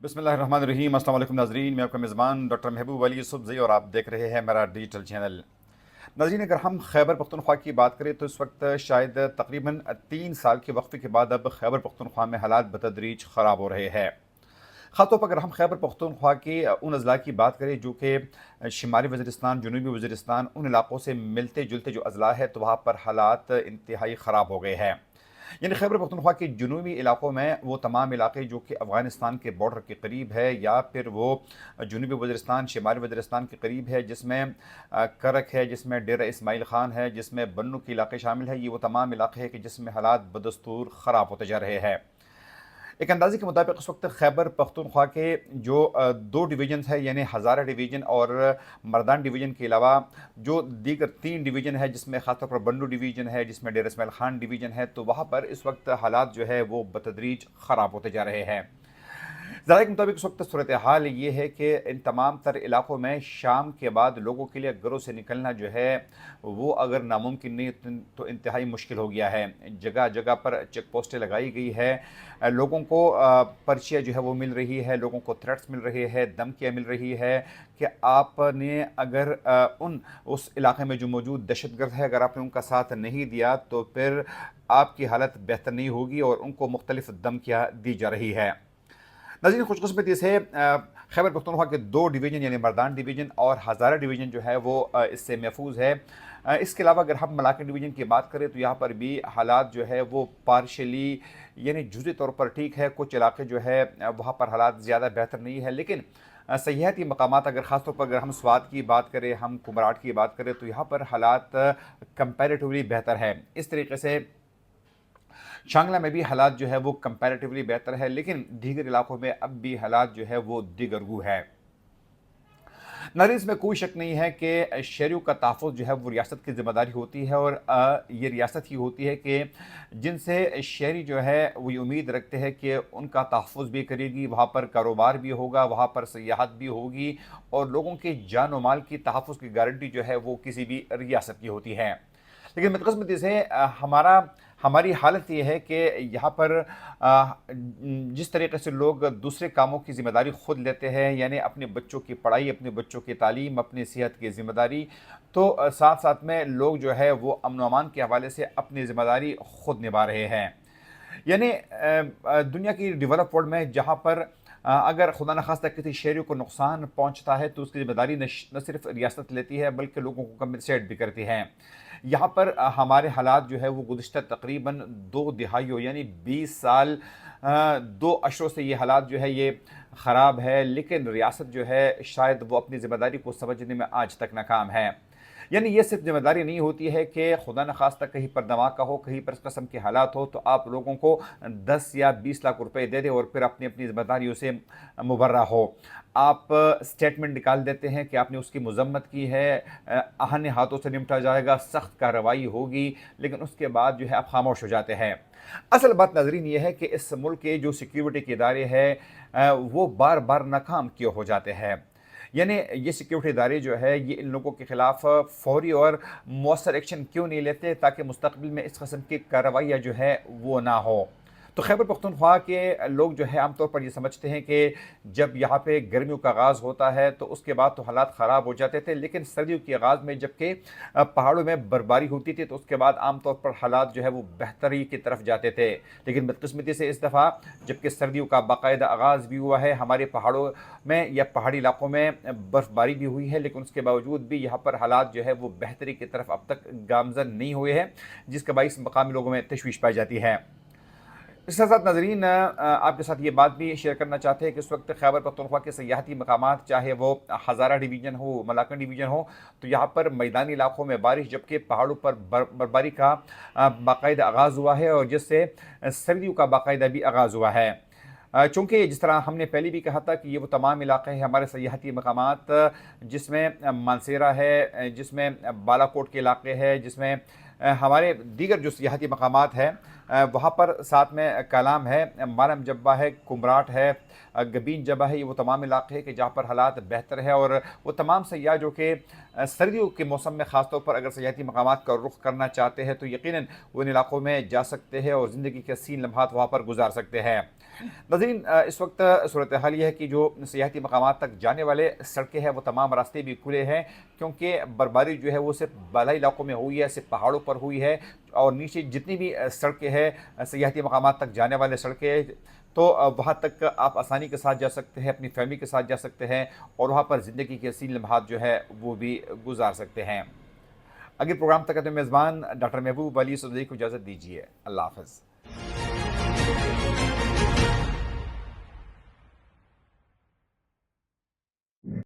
بسم اللہ الرحمن الرحیم۔ السلام علیکم ناظرین، میں آپ کا میزبان ڈاکٹر محبوب علی یوسفزئی اور آپ دیکھ رہے ہیں میرا ڈیجیٹل چینل۔ ناظرین، اگر ہم خیبر پختونخوا کی بات کریں تو اس وقت شاید تقریباً 3 سال کے وقفے کے بعد اب خیبر پختونخوا میں حالات بتدریج خراب ہو رہے ہیں۔ خاص طور پر اگر ہم خیبر پختونخوا کے ان اضلاع کی بات کریں جو کہ شمالی وزیرستان، جنوبی وزیرستان، ان علاقوں سے ملتے جلتے جو اضلاع ہے تو وہاں پر حالات انتہائی خراب ہو گئے ہیں۔ یعنی خیبر پختونخوا کے جنوبی علاقوں میں وہ تمام علاقے جو کہ افغانستان کے بارڈر کے قریب ہے، یا پھر وہ جنوبی وزیرستان، شمالی وزیرستان کے قریب ہے، جس میں کرک ہے، جس میں ڈیرہ اسماعیل خان ہے، جس میں بنو کے علاقے شامل ہے، یہ وہ تمام علاقے ہیں کہ جس میں حالات بدستور خراب ہوتے جا رہے ہیں۔ ایک اندازے کے مطابق اس وقت خیبر پختونخوا کے جو 2 ڈویژنز ہیں، یعنی ہزارہ ڈویژن اور مردان ڈویژن کے علاوہ جو دیگر 3 ڈویژن ہے، جس میں خاص طور پر بنڈو ڈویژن ہے، جس میں ڈیرہ اسماعیل خان ڈویژن ہے، تو وہاں پر اس وقت حالات جو ہے وہ بتدریج خراب ہوتے جا رہے ہیں۔ ذرائع کے مطابق اس وقت صورتحال یہ ہے کہ ان تمام تر علاقوں میں شام کے بعد لوگوں کے لیے گھروں سے نکلنا جو ہے وہ اگر ناممکن نہیں تو انتہائی مشکل ہو گیا ہے۔ جگہ جگہ پر چیک پوسٹیں لگائی گئی ہے، لوگوں کو پرچیاں جو ہے وہ مل رہی ہے، لوگوں کو تھریٹس مل رہی ہے، دھمکیاں مل رہی ہے کہ آپ نے اگر اس علاقے میں جو موجود دہشت گرد ہے اگر آپ نے ان کا ساتھ نہیں دیا تو پھر آپ کی حالت بہتر نہیں ہوگی، اور ان کو مختلف دھمکیاں دی جا رہی ہے۔ ناظرین، خوش قسمتی سے خیبر پختونخوا کے 2 ڈویژن یعنی مردان ڈویژن اور ہزارہ ڈویژن جو ہے وہ اس سے محفوظ ہے۔ اس کے علاوہ اگر ہم ملاکنڈ ڈویژن کی بات کریں تو یہاں پر بھی حالات جو ہے وہ پارشلی یعنی جزوی طور پر ٹھیک ہے۔ کچھ علاقے جو ہے وہاں پر حالات زیادہ بہتر نہیں ہے، لیکن سیاحتی مقامات اگر خاص طور پر اگر ہم سوات کی بات کریں، ہم کمراٹ کی بات کریں، تو یہاں پر حالات کمپیریٹیولی بہتر ہے۔ اس طریقے سے شانگلہ میں بھی حالات جو ہے وہ کمپیریٹیولی بہتر ہے، لیکن دیگر علاقوں میں اب بھی حالات جو ہے وہ دیگرگو ہے۔ ناظرین، اس میں کوئی شک نہیں ہے کہ شہریوں کا تحفظ جو ہے وہ ریاست کی ذمہ داری ہوتی ہے، اور یہ ریاست ہی ہوتی ہے کہ جن سے شہری جو ہے وہ امید رکھتے ہیں کہ ان کا تحفظ بھی کرے گی، وہاں پر کاروبار بھی ہوگا، وہاں پر سیاحت بھی ہوگی، اور لوگوں کے جان و مال کی تحفظ کی گارنٹی جو ہے وہ کسی بھی ریاست کی ہوتی ہے۔ لیکن بدقسمتی سے ہماری حالت یہ ہے کہ یہاں پر جس طریقے سے لوگ دوسرے کاموں کی ذمہ داری خود لیتے ہیں، یعنی اپنے بچوں کی پڑھائی، اپنے بچوں کی تعلیم، اپنی صحت کی ذمہ داری، تو ساتھ ساتھ میں لوگ جو ہے وہ امن و امان کے حوالے سے اپنی ذمہ داری خود نبھا رہے ہیں۔ یعنی دنیا کی ڈیولپ ورلڈ میں جہاں پر اگر خدا نخواستہ کسی شہری کو نقصان پہنچتا ہے تو اس کی ذمہ داری نہ صرف ریاست لیتی ہے بلکہ لوگوں کو کمپنسیٹ بھی کرتی ہے۔ یہاں پر ہمارے حالات جو ہے وہ گزشتہ تقریباً 2 دہائیوں یعنی 20 سال 2 اشروں سے یہ حالات جو ہے یہ خراب ہے، لیکن ریاست جو ہے شاید وہ اپنی ذمہ داری کو سمجھنے میں آج تک ناکام ہے۔ یعنی یہ صرف ذمہ داری نہیں ہوتی ہے کہ خدا نخواستہ کہیں پر دھماکہ ہو، کہیں پر اس قسم کے حالات ہو تو آپ لوگوں کو 10 یا 20 لاکھ روپے دے دیں اور پھر اپنی ذمہ داریوں سے مبرہ ہو۔ آپ سٹیٹمنٹ نکال دیتے ہیں کہ آپ نے اس کی مذمت کی ہے، آہن ہاتھوں سے نمٹا جائے گا، سخت کارروائی ہوگی، لیکن اس کے بعد جو ہے آپ خاموش ہو جاتے ہیں۔ اصل بات ناظرین یہ ہے کہ اس ملک کے جو سیکیورٹی کے ادارے ہیں وہ بار بار ناکام کیوں ہو جاتے ہیں۔ یعنی یہ سیکیورٹی ادارے جو ہے یہ ان لوگوں کے خلاف فوری اور مؤثر ایکشن کیوں نہیں لیتے تاکہ مستقبل میں اس قسم کی کارروائیاں جو ہے وہ نہ ہو۔ تو خیبر پختونخوا کے لوگ جو ہے عام طور پر یہ سمجھتے ہیں کہ جب یہاں پہ گرمیوں کا آغاز ہوتا ہے تو اس کے بعد تو حالات خراب ہو جاتے تھے، لیکن سردیوں کے آغاز میں جبکہ پہاڑوں میں برفباری ہوتی تھی تو اس کے بعد عام طور پر حالات جو ہے وہ بہتری کی طرف جاتے تھے۔ لیکن بدقسمتی سے اس دفعہ جبکہ سردیوں کا باقاعدہ آغاز بھی ہوا ہے، ہمارے پہاڑوں میں یا پہاڑی علاقوں میں برف باری بھی ہوئی ہے، لیکن اس کے باوجود بھی یہاں پر حالات جو ہے وہ بہتری کی طرف اب تک گامزن نہیں ہوئے ہیں، جس کا باعث مقامی لوگوں میں تشویش پائی جاتی ہے۔ اس کے ساتھ ناظرین آپ کے ساتھ یہ بات بھی شیئر کرنا چاہتے ہیں کہ اس وقت خیبر پختونخوا کے سیاحتی مقامات چاہے وہ ہزارہ ڈویژن ہو، ملاکنڈ ڈویژن ہو، تو یہاں پر میدانی علاقوں میں بارش جبکہ پہاڑوں پر برفباری کا باقاعدہ آغاز ہوا ہے، اور جس سے سردیوں کا باقاعدہ بھی آغاز ہوا ہے۔ چونکہ جس طرح ہم نے پہلے بھی کہا تھا کہ یہ وہ تمام علاقے ہیں ہمارے سیاحتی مقامات جس میں مانسیرہ ہے، جس میں بالا کوٹ کے علاقے ہے، جس میں ہمارے دیگر جو سیاحتی مقامات ہیں وہاں پر ساتھ میں کالام ہے، مارم جبہ ہے، کمراٹ ہے، گبین جبہ ہے، یہ وہ تمام علاقے ہیں کہ جہاں پر حالات بہتر ہے، اور وہ تمام سیاح جو کہ سردیوں کے موسم میں خاص طور پر اگر سیاحتی مقامات کا رخ کرنا چاہتے ہیں تو یقیناً وہ ان علاقوں میں جا سکتے ہیں اور زندگی کے حسین لمحات وہاں پر گزار سکتے ہیں۔ ناظرین، اس وقت صورتحال یہ ہے کہ جو سیاحتی مقامات تک جانے والے سڑکیں ہیں وہ تمام راستے بھی کھلے ہیں، کیونکہ برفباری جو ہے وہ صرف بالائی علاقوں میں ہوئی ہے، صرف پہاڑوں پر ہوئی ہے، اور نیچے جتنی بھی سڑکیں ہیں سیاحتی مقامات تک جانے والے سڑکیں، تو وہاں تک آپ آسانی کے ساتھ جا سکتے ہیں، اپنی فیملی کے ساتھ جا سکتے ہیں، اور وہاں پر زندگی کے حسین لمحات جو ہے وہ بھی گزار سکتے ہیں۔ اگلے پروگرام تک اپنے میزبان ڈاکٹر محبوب علی صدیقی کو اجازت دیجیے۔ اللہ حافظ۔